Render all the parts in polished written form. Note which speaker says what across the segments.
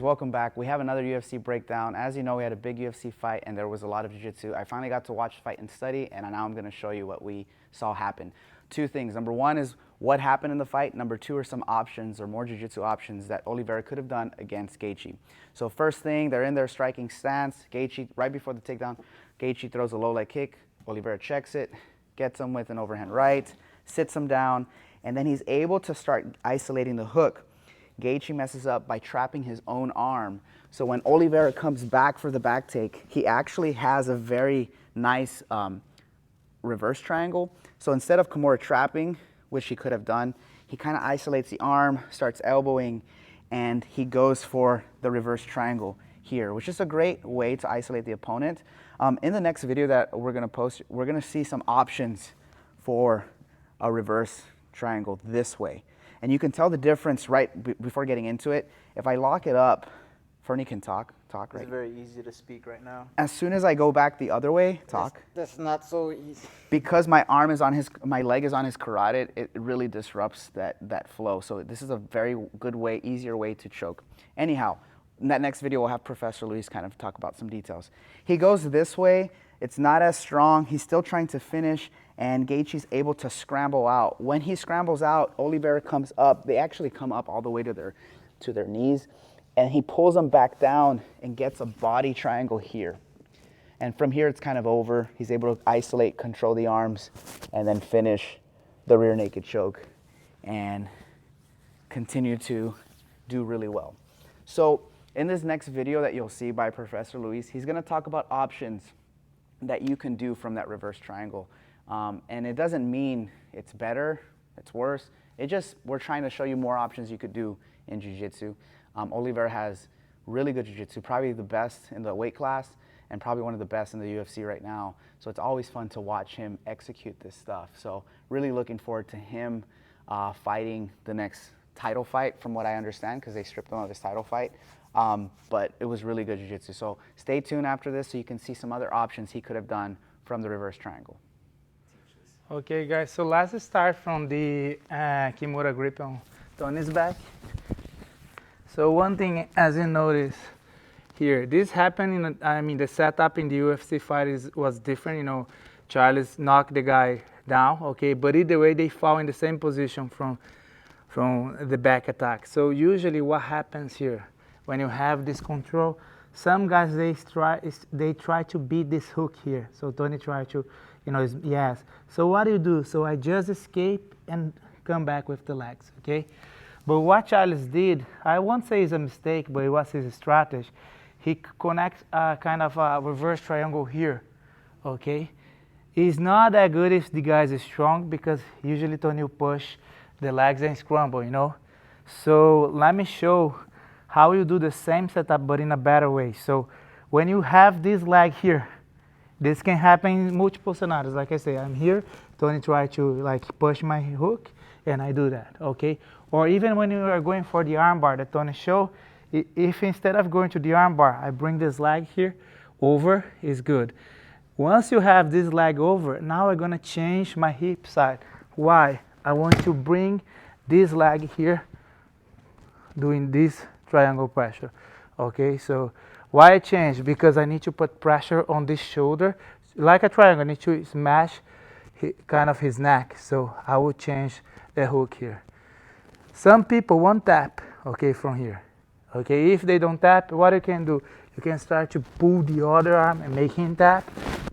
Speaker 1: welcome back. We have another UFC breakdown. As you know, we had a big UFC fight and there was a lot of jiu-jitsu. I finally got to watch the fight and study, and now I'm going to show you what we saw happen. Two things. Number one is what happened in the fight. Number two are some options or more jiu-jitsu options that Oliveira could have done against Gaethje. So first thing, they're in their striking stance. Gaethje, right before the takedown, Gaethje throws a low leg kick. Oliveira checks it, gets him with an overhand right, sits him down, and then he's able to start isolating the hook. Gaethje messes up by trapping his own arm. So when Oliveira comes back for the back take, he actually has a very nice reverse triangle. So instead of Kimura trapping, which he could have done, he kind of isolates the arm, starts elbowing, and he goes for the reverse triangle here, which is a great way to isolate the opponent. In the next video that we're going to post, we're going to see some options for a reverse triangle this way. And you can tell the difference right before getting into it. If I lock it up, Fernie can talk, right?
Speaker 2: It's very easy to speak right now.
Speaker 1: As soon as I go back the other way, talk.
Speaker 2: That's not so easy.
Speaker 1: Because my leg is on his carotid, it really disrupts that flow. So this is a very good way, easier way to choke. Anyhow, in that next video, we'll have Professor Luis kind of talk about some details. He goes this way. It's not as strong. He's still trying to finish, and Gaethje's able to scramble out. When he scrambles out, Oliveira comes up. They actually come up all the way to their knees, and he pulls them back down and gets a body triangle here. And from here, it's kind of over. He's able to isolate, control the arms, and then finish the rear naked choke and continue to do really well. So in this next video that you'll see by Professor Luis, he's going to talk about options that you can do from that reverse triangle. And it doesn't mean it's better, it's worse. We're trying to show you more options you could do in jiu-jitsu. Oliveira has really good jiu-jitsu, probably the best in the weight class and probably one of the best in the UFC right now. So it's always fun to watch him execute this stuff. So really looking forward to him fighting the next title fight, from what I understand, because they stripped him of his title fight. But it was really good jiu-jitsu. So stay tuned after this so you can see some other options he could have done from the reverse triangle.
Speaker 3: Okay, guys, so let's start from the Kimura grip on Tony's back. So one thing, as you notice here, this happened the setup in the UFC fight was different. You know, Charles knocked the guy down, okay, but either way, they fall in the same position from the back attack. So usually what happens here, when you have this control, some guys, they try to beat this hook here. So Tony tried to, yes. So what do you do? So I just escape and come back with the legs, okay? But what Charles did, I won't say it's a mistake, but it was his strategy. He connects a kind of a reverse triangle here, okay? It's not that good if the guy is strong, because usually Tony will push the legs and scramble, So let me show how you do the same setup but in a better way. So when you have this leg here, this can happen in multiple scenarios. Like I say, I'm here, Tony try to push my hook, and I do that, okay? Or even when you are going for the armbar that Tony showed, if instead of going to the armbar, I bring this leg here over, is good. Once you have this leg over, now I'm gonna change my hip side. Why? I want to bring this leg here, doing this triangle pressure, okay? So why I change? Because I need to put pressure on this shoulder. Like a triangle, I need to smash kind of his neck. So I will change the hook here. Some people won't tap, okay, from here. Okay, if they don't tap, what you can do? You can start to pull the other arm and make him tap.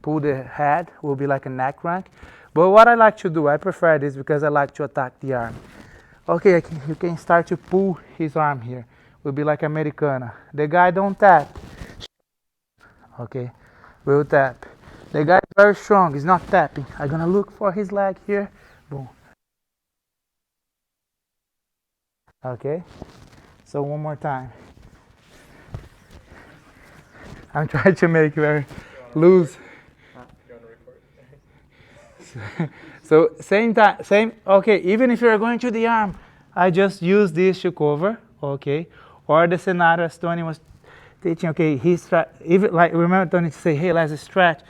Speaker 3: Pull the head, will be like a neck crank. But what I like to do, I prefer this because I like to attack the arm. Okay, you can start to pull his arm here. Will be like Americana. The guy don't tap. Okay, will tap. The guy is very strong, he's not tapping. I'm gonna look for his leg here. Boom. Okay, so one more time. I'm trying to make very loose. So same time, okay, even if you're going to the arm, I just use this to cover, okay? Or the scenario as Tony was teaching, okay, even like remember Tony to say, hey, let's stretch.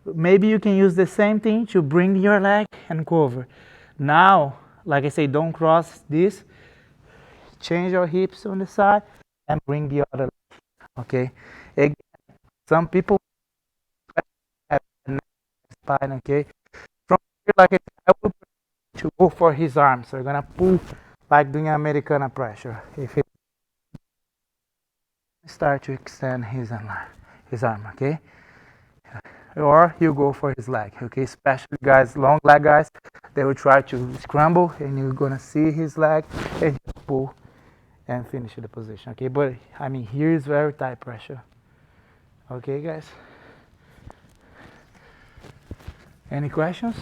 Speaker 3: Maybe you can use the same thing to bring your leg and cover. Now, like I say, don't cross this. Change your hips on the side and bring the other leg, okay? Again, some people have a spine, okay? From here, like I will to go for his arm. So you're gonna pull like doing Americana pressure. If he start to extend his arm, okay? Or you go for his leg, okay? Especially guys, long leg guys, they will try to scramble and you're gonna see his leg and just pull and finish the position, okay? But I mean, here is very tight pressure, okay, guys? Any questions?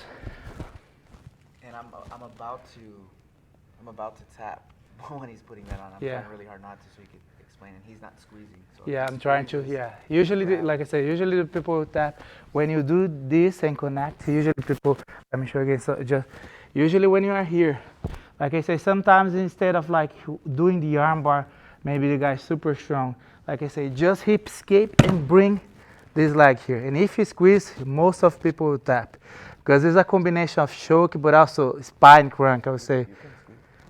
Speaker 1: And I'm about to tap when he's putting that on. I'm
Speaker 3: Yeah.
Speaker 1: trying really hard not to, so he could explain, and he's not squeezing. So
Speaker 3: Yeah,
Speaker 1: if he
Speaker 3: I'm trying to,
Speaker 1: squeezes,
Speaker 3: yeah. Usually, like I said, usually the people tap, when you do this and connect, usually people, let me show you again, so just, usually when you are here, like I say, sometimes instead of like doing the arm bar, maybe the guy's super strong, like I say, just hip escape and bring this leg here. And if you squeeze, most of people will tap. Because it's a combination of choke, but also spine crank, I would say.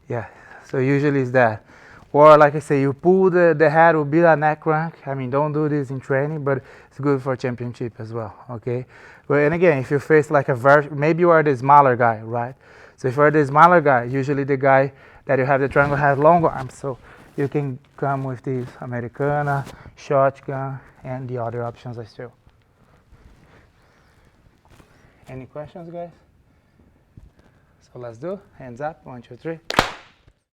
Speaker 3: Yeah, so usually it's that. Or like I say, you pull the head, will be a neck crank. I mean, don't do this in training, but it's good for championship as well, okay? But, and again, if you face like maybe you are the smaller guy, right? So if you're the smaller guy, usually the guy that you have the triangle has long arms, so you can come with this Americana, shotgun, and the other options are still. Any questions, guys? So let's do hands up, 1, 2, 3.